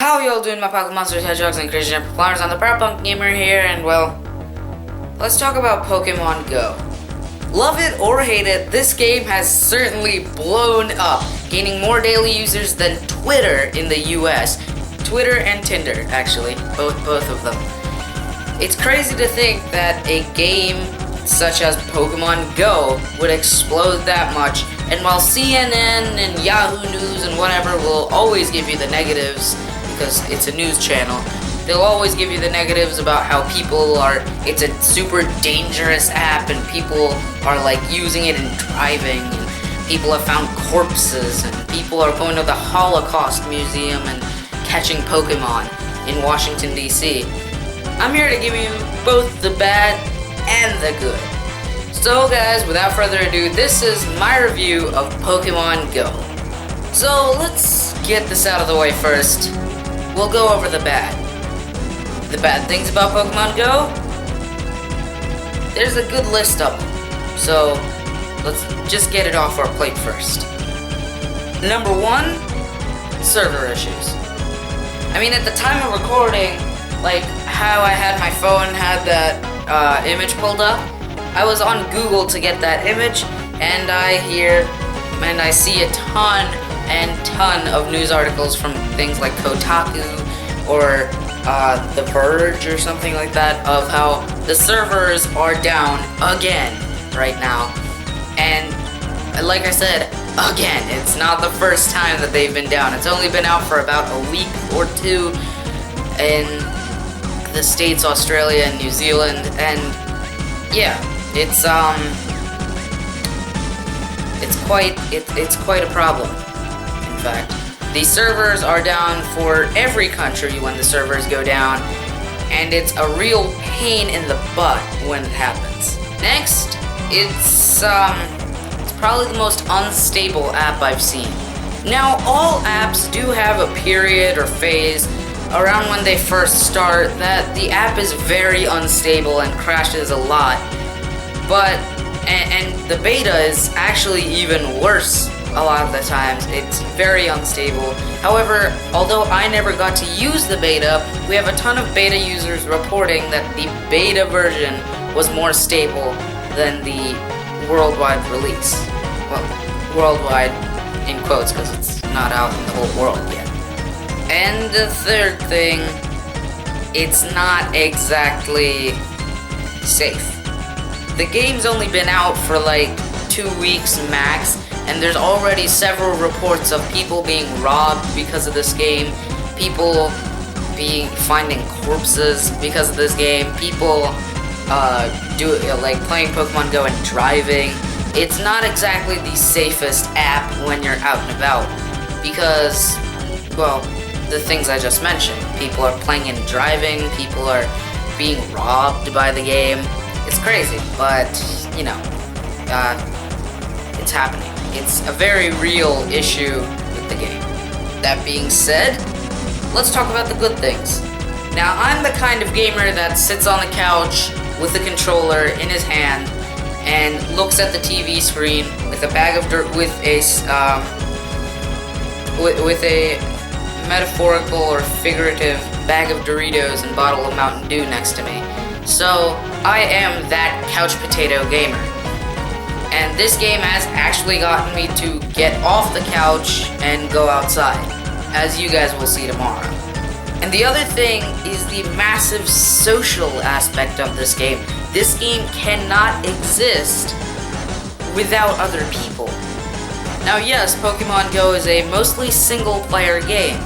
How y'all doing, my Pokemon Monsters, Hedgehogs, and Crazy Jumper Flyers? I'm the Punk Gamer here, and well, let's talk about Pokemon Go. Love it or hate it, this game has certainly blown up, gaining more daily users than Twitter in the US. Twitter and Tinder, actually, both of them. It's crazy to think that a game such as Pokemon Go would explode that much, and while CNN and Yahoo News and whatever will always give you the negatives, because it's a news channel, they'll always give you the negatives about how it's a super dangerous app and people are like using it in driving, and people have found corpses, and people are going to the Holocaust Museum and catching Pokemon in Washington, D.C. I'm here to give you both the bad and the good. So guys, without further ado, this is my review of Pokemon Go. So let's get this out of the way first. We'll go over the bad. The bad things about Pokemon Go? There's a good list of them. So let's just get it off our plate first. Number 1, server issues. I mean, at the time of recording, like how I had my phone had that image pulled up, I was on Google to get that image, and I see a ton of news articles from things like Kotaku or The Verge or something like that of how the servers are down again right now. And like I said, again, it's not the first time that they've been down. It's only been out for about a week or two in the States, Australia, and New Zealand, and yeah, it's quite a problem. In fact, the servers are down for every country when the servers go down, and it's a real pain in the butt when it happens. Next, it's probably the most unstable app I've seen. Now, all apps do have a period or phase around when they first start that the app is very unstable and crashes a lot, but and the beta is actually even worse a lot of the times. It's very unstable. However, although I never got to use the beta, we have a ton of beta users reporting that the beta version was more stable than the worldwide release. Well, worldwide in quotes because it's not out in the whole world yet. And the third thing, it's not exactly safe. The game's only been out for like 2 weeks max, and there's already several reports of people being robbed because of this game, people finding corpses because of this game, people playing Pokemon Go and driving. It's not exactly the safest app when you're out and about because, well, the things I just mentioned. People are playing and driving, people are being robbed by the game. It's crazy, but, you know, it's happening. It's a very real issue with the game. That being said, let's talk about the good things. Now, I'm the kind of gamer that sits on the couch with the controller in his hand and looks at the TV screen with a bag of dirt, with a metaphorical or figurative bag of Doritos and bottle of Mountain Dew next to me. So, I am that couch potato gamer. And this game has actually gotten me to get off the couch and go outside, as you guys will see tomorrow. And the other thing is the massive social aspect of this game. This game cannot exist without other people. Now yes, Pokemon Go is a mostly single-player game.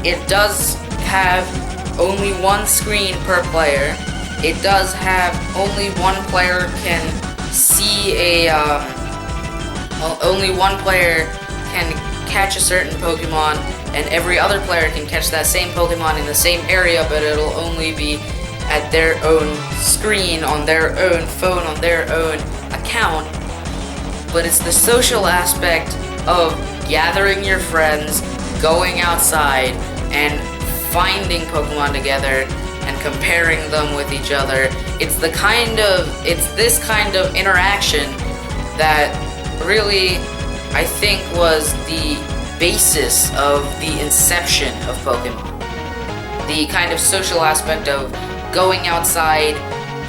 It does have only one screen per player. It does have only one player can see only one player can catch a certain Pokemon, and every other player can catch that same Pokemon in the same area, but it'll only be at their own screen, on their own phone, on their own account. But it's the social aspect of gathering your friends, going outside, and finding Pokemon together and comparing them with each other. It's this kind of interaction that really, I think, was the basis of the inception of Pokemon. the kind of social aspect of going outside,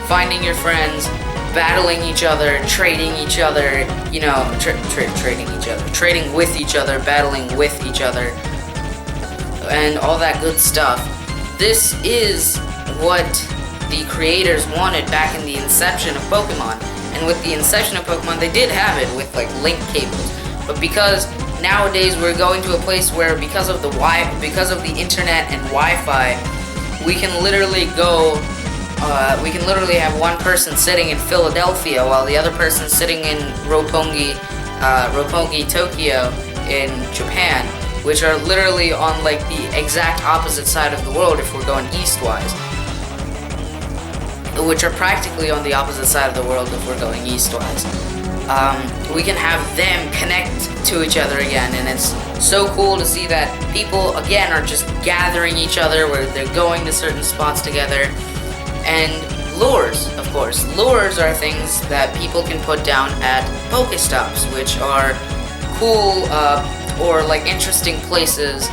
finding your friends, battling each other, trading each other, you know, trading each other, trading with each other, battling with each other, and all that good stuff. This is what the creators wanted back in the inception of Pokemon. And with the inception of Pokemon, they did have it with like link cables. But because nowadays we're going to a place where because of the internet and Wi-Fi, we can literally have one person sitting in Philadelphia while the other person sitting in Roppongi, Tokyo in Japan, which are literally on like the exact opposite side of the world if we're going eastwise. Which are practically on the opposite side of the world if we're going eastwise. We can have them connect to each other again, and it's so cool to see that people again are just gathering each other where they're going to certain spots together. And lures, of course. Lures are things that people can put down at Pokestops, which are cool or like interesting places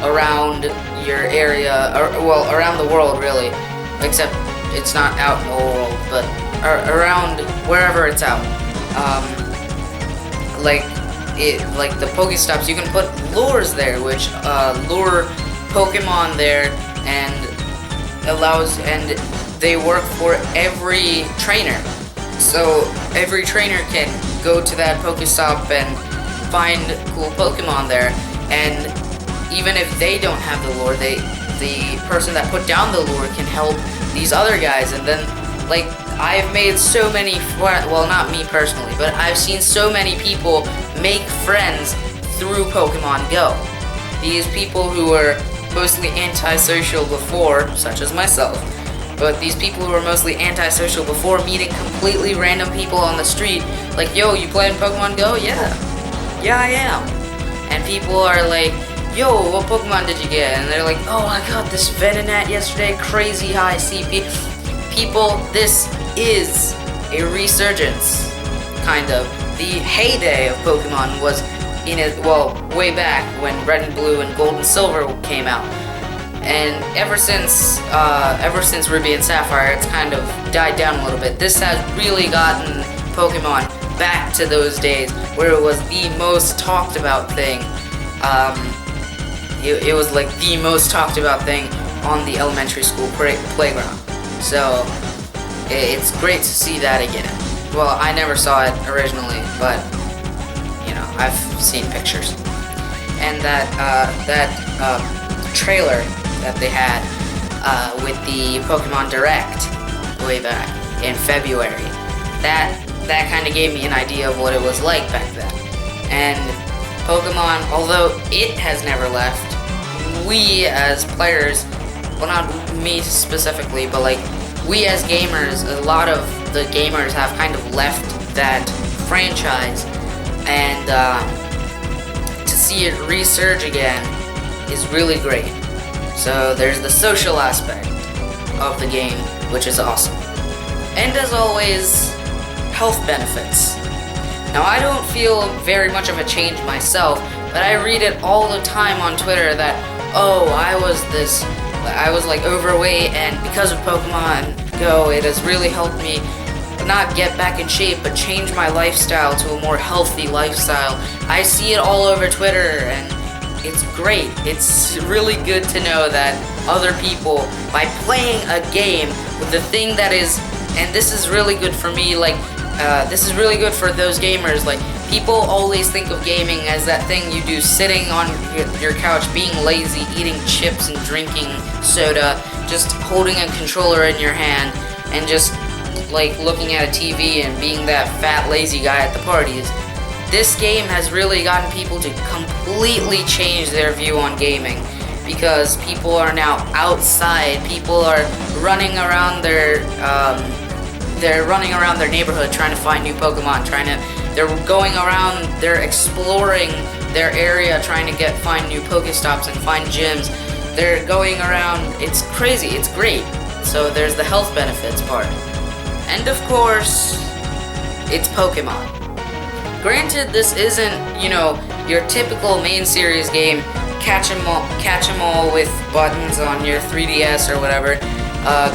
around your area, or well, around the world really, except it's not out in the whole world, but around wherever it's out. Like the Pokestops, you can put lures there, which lure Pokemon there, and they work for every trainer. So every trainer can go to that Pokestop and find cool Pokemon there, and even if they don't have the lure, the person that put down the lure can help these other guys. And then, like, I've made so many well, not me personally, but I've seen so many people make friends through Pokemon Go. These people who were mostly antisocial before, such as myself, but these people who were mostly antisocial before, meeting completely random people on the street, like, yo, you playing Pokemon Go? Yeah, I am. And people are like, yo, what Pokemon did you get? And they're like, oh, I got this Venonat yesterday, crazy high CP. People, this is a resurgence, kind of. The heyday of Pokemon was way back when Red and Blue and Gold and Silver came out. And ever since Ruby and Sapphire, it's kind of died down a little bit. This has really gotten Pokemon back to those days where it was the most talked about thing. It was like the most talked about thing on the elementary school playground. So it's great to see that again. Well, I never saw it originally, but you know, I've seen pictures. And that trailer that they had with the Pokemon Direct way back in February, that kind of gave me an idea of what it was like back then. And Pokemon, although it has never left, we as players, well, not me specifically, but like we as gamers, a lot of the gamers have kind of left that franchise, and to see it resurge again is really great. So there's the social aspect of the game, which is awesome. And as always, health benefits. Now, I don't feel very much of a change myself, but I read it all the time on Twitter that, oh, I was like overweight, and because of Pokemon Go, it has really helped me not get back in shape, but change my lifestyle to a more healthy lifestyle. I see it all over Twitter, and it's great. It's really good to know that other people, by playing a game with the thing that is, and this is really good for me, like, this is really good for those gamers. Like, people always think of gaming as that thing you do sitting on your couch, being lazy, eating chips and drinking soda, just holding a controller in your hand, and just, like, looking at a TV and being that fat, lazy guy at the parties. This game has really gotten people to completely change their view on gaming, because people are now outside. People are running around their neighborhood trying to find new Pokemon, they're going around, they're exploring their area, trying to find new Pokestops and find gyms. They're going around, it's crazy, it's great. So there's the health benefits part. And of course, it's Pokemon. Granted, this isn't, your typical main series game catch 'em all with buttons on your 3DS or whatever.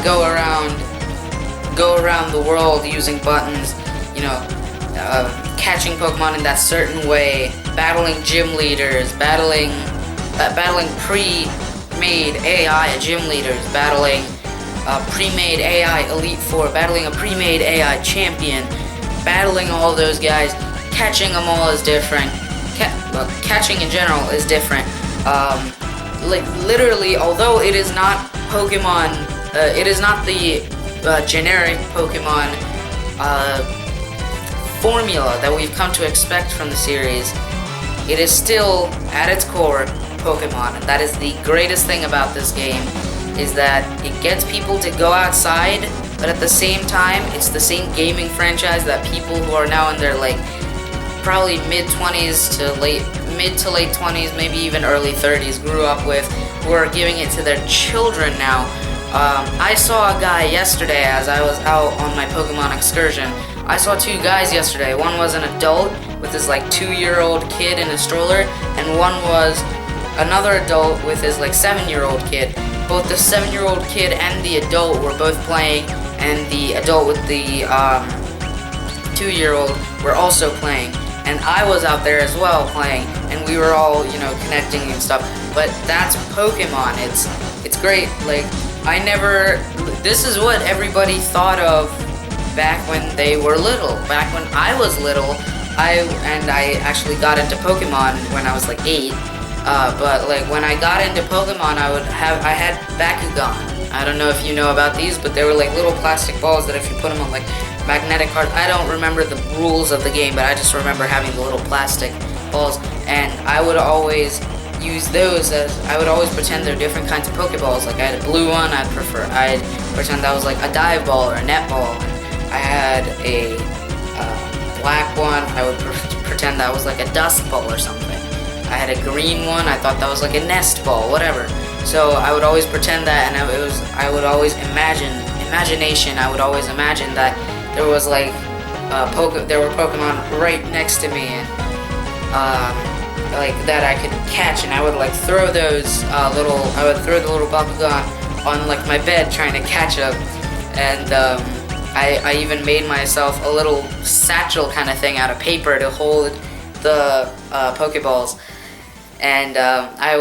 Go around the world using buttons. You know, catching Pokemon in that certain way, battling gym leaders, battling pre-made AI gym leaders, battling pre-made AI Elite Four, battling a pre-made AI champion, battling all those guys. Catching them all is different. Catching in general is different. Like literally, although it is not Pokemon, it is not the generic Pokemon formula that we've come to expect from the series. It is still, at its core, Pokemon, and that is the greatest thing about this game, is that it gets people to go outside, but at the same time, it's the same gaming franchise that people who are now in their like probably mid to late 20s, maybe even early 30s, grew up with, who are giving it to their children now. I saw a guy yesterday as I was out on my Pokemon excursion. I saw two guys yesterday. One was an adult with his like 2-year-old kid in a stroller, and one was another adult with his like 7-year-old kid. Both the 7-year-old kid and the adult were both playing, and the adult with the 2-year-old were also playing. And I was out there as well playing, and we were all, you know, connecting and stuff. But that's Pokemon. It's great. Like, this is what everybody thought of back when they were little. Back when I was little, I actually got into Pokemon when I was like 8. But like when I got into Pokemon, I had Bakugan. I don't know if you know about these, but they were like little plastic balls that if you put them on like magnetic cards, I don't remember the rules of the game, but I just remember having the little plastic balls, and I would always use those I would always pretend they're different kinds of Pokeballs. Like I had a blue one, I'd pretend that was like a dive ball or a net ball. I had a black one, I would pretend that was like a dust ball or something. I had a green one, I thought that was like a nest ball, whatever. So I would always pretend that, and I would always imagine that there was like there were Pokemon right next to me, and like that I could catch, and I would like throw those I would throw the little Bakugan on like my bed trying to catch them, and I even made myself a little satchel kind of thing out of paper to hold the Pokeballs, and I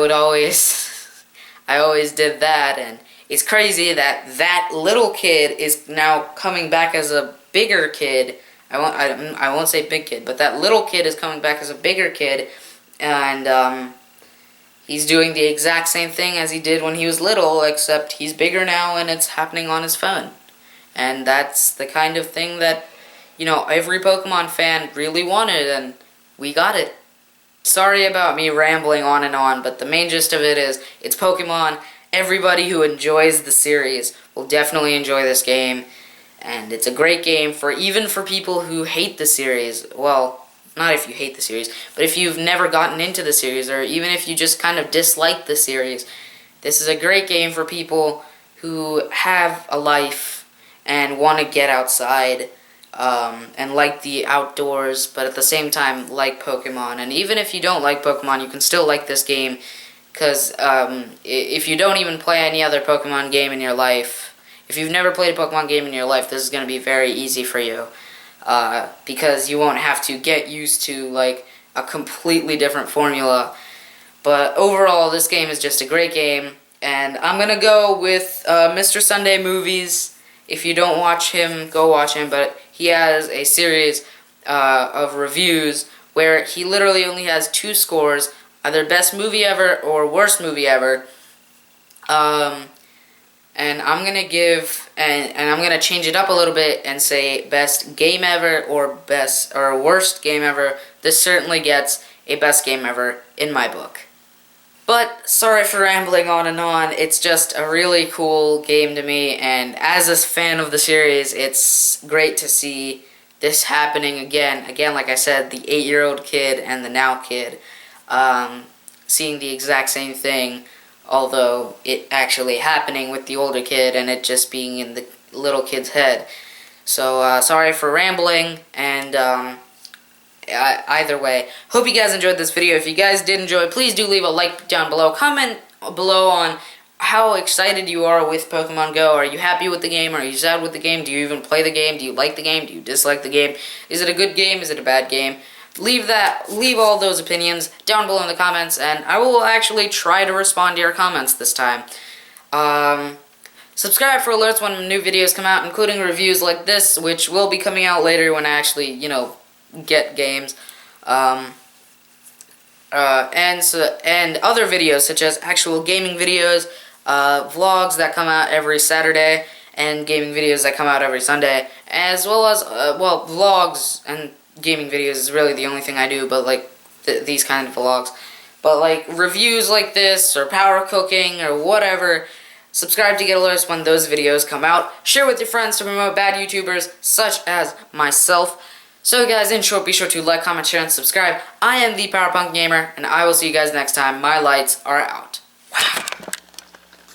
always did that, and it's crazy that little kid is now coming back as a bigger kid. I won't say big kid, but that little kid is coming back as a bigger kid, and he's doing the exact same thing as he did when he was little, except he's bigger now and it's happening on his phone. And that's the kind of thing that, you know, every Pokemon fan really wanted, and we got it. Sorry about me rambling on and on, but the main gist of it is, it's Pokemon. Everybody who enjoys the series will definitely enjoy this game, and it's a great game even for people who hate the series. Well, not if you hate the series, but if you've never gotten into the series, or even if you just kind of dislike the series, this is a great game for people who have a life and want to get outside, and like the outdoors, but at the same time like Pokemon. And even if you don't like Pokemon, you can still like this game, because if you don't even play any other Pokemon game in your life, if you've never played a Pokemon game in your life, this is going to be very easy for you, because you won't have to get used to like a completely different formula. But overall, this game is just a great game, and I'm going to go with Mr. Sunday Movies. If you don't watch him, go watch him, but he has a series of reviews where he literally only has 2 scores, either best movie ever or worst movie ever. And I'm gonna I'm gonna change it up a little bit and say best game ever or worst game ever. This certainly gets a best game ever in my book. But sorry for rambling on and on. It's just a really cool game to me, and as a fan of the series, it's great to see this happening again. Again, like I said, the 8-year-old kid and the now kid seeing the exact same thing, although it actually happening with the older kid and it just being in the little kid's head. So sorry for rambling, and either way. Hope you guys enjoyed this video. If you guys did enjoy, please do leave a like down below. Comment below on how excited you are with Pokemon Go. Are you happy with the game? Are you sad with the game? Do you even play the game? Do you like the game? Do you dislike the game? Is it a good game? Is it a bad game? Leave all those opinions down below in the comments, and I will actually try to respond to your comments this time. Subscribe for alerts when new videos come out, including reviews like this, which will be coming out later when I actually, you know, get games. And other videos, such as actual gaming videos, vlogs that come out every Saturday, and gaming videos that come out every Sunday, as well as, well, vlogs and gaming videos is really the only thing I do, but, like, these kind of vlogs. But, like, reviews like this, or power cooking, or whatever, subscribe to get alerts when those videos come out. Share with your friends to promote bad YouTubers, such as myself. So guys, in short, be sure to like, comment, share, and subscribe. I am the PowerPunk Gamer, and I will see you guys next time. My lights are out. Wow.